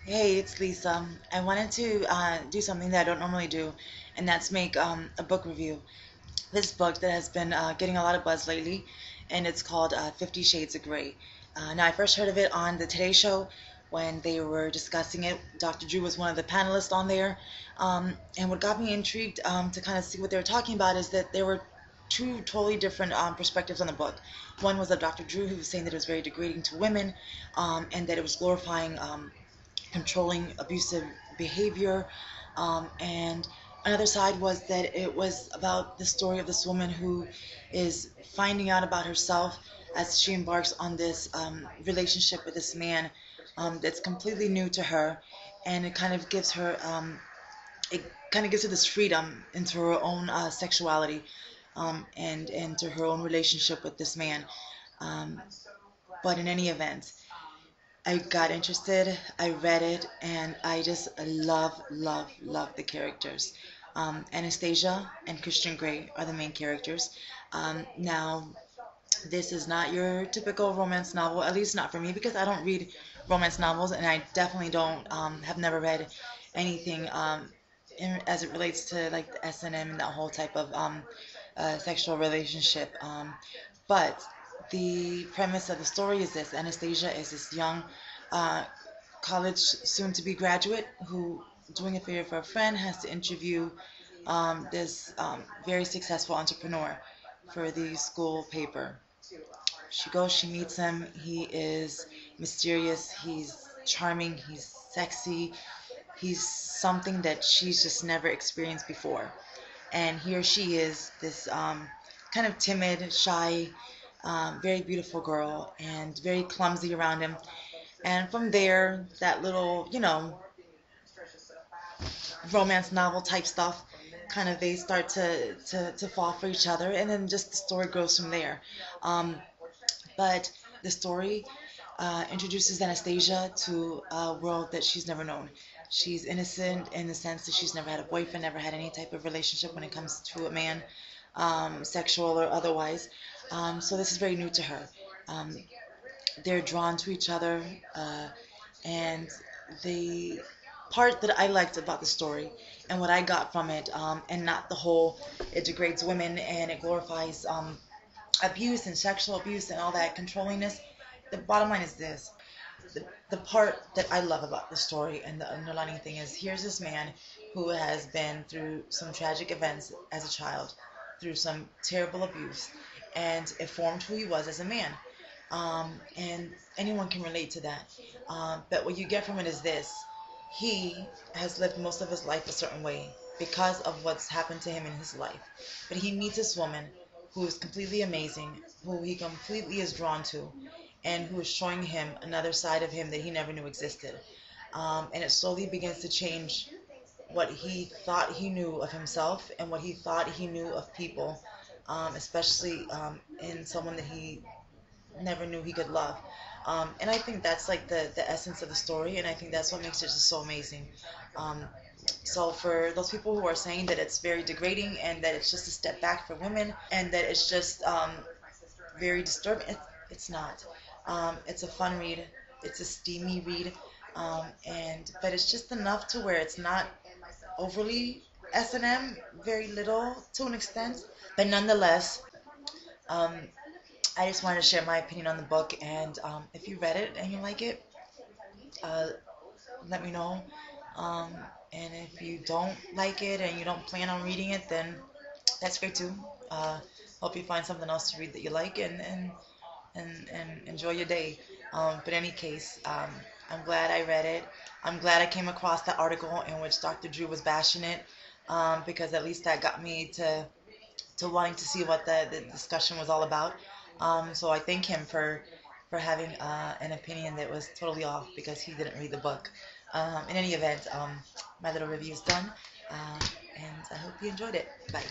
Hey, it's Lisa. I wanted to do something that I don't normally do, and that's make a book review. This book that has been getting a lot of buzz lately, and it's called 50 Shades of Grey. Now, I first heard of it on the Today Show when they were discussing it. Dr. Drew was one of the panelists on there. And what got me intrigued to kind of see what they were talking about is that there were two totally different perspectives on the book. One was of Dr. Drew, who was saying that it was very degrading to women and that it was glorifying controlling abusive behavior. And another side was that it was about the story of this woman who is finding out about herself as she embarks on this relationship with this man that's completely new to her, and it kind of gives her it kind of gives her this freedom into her own sexuality and into her own relationship with this man. Um, but in any event, I got interested, I read it, and I just love, love, love the characters. Anastasia and Christian Grey are the main characters. Now, this is not your typical romance novel, at least not for me, because I don't read romance novels, and I definitely don't have never read anything as it relates to like the S&M and that whole type of sexual relationship. But the premise of the story is this: Anastasia is this young uh, college soon-to-be graduate who, doing a favor for a friend, has to interview this very successful entrepreneur for the school paper. She goes, she meets him. He is mysterious. He's charming. He's sexy. He's something that she's just never experienced before. And here she is, this kind of timid, shy, very beautiful girl, and very clumsy around him. And from there, that little, romance novel type stuff, kind of they start to fall for each other, and then just the story grows from there. Um, but the story introduces Anastasia to a world that she's never known. She's innocent in the sense that she's never had a boyfriend, never had any type of relationship when it comes to a man, sexual or otherwise. So this is very new to her. Um, they're drawn to each other, and the part that I liked about the story and what I got from it, and not the whole it degrades women and it glorifies abuse and sexual abuse and all that controllingness. The bottom line is this: the part that I love about the story and the underlining thing is here's this man who has been through some tragic events as a child, through some terrible abuse, and it formed who he was as a man. And anyone can relate to that. But what you get from it is this: he has lived most of his life a certain way because of what's happened to him in his life. But he meets this woman who is completely amazing, who he completely is drawn to, and who is showing him another side of him that he never knew existed. And it slowly begins to change what he thought he knew of himself and what he thought he knew of people, especially in someone that he never knew he could love. And I think that's like the essence of the story, and I think that's what makes it just so amazing. Um, so for those people who are saying that it's very degrading and that it's just a step back for women and that it's just very disturbing, it's not. It's a fun read. It's a steamy read, and but it's just enough to where it's not overly S&M, very little to an extent, but nonetheless, um, I just wanted to share my opinion on the book, and if you read it and you like it, uh, let me know. Um, and if you don't like it and you don't plan on reading it, then that's great too. Uh, Hope you find something else to read that you like and enjoy your day. But in any case, I'm glad I read it. I'm glad I came across that article in which Dr. Drew was bashing it, because at least that got me to wanting to see what the discussion was all about. So I thank him for having an opinion that was totally off because he didn't read the book. In any event, my little review is done, and I hope you enjoyed it. Bye.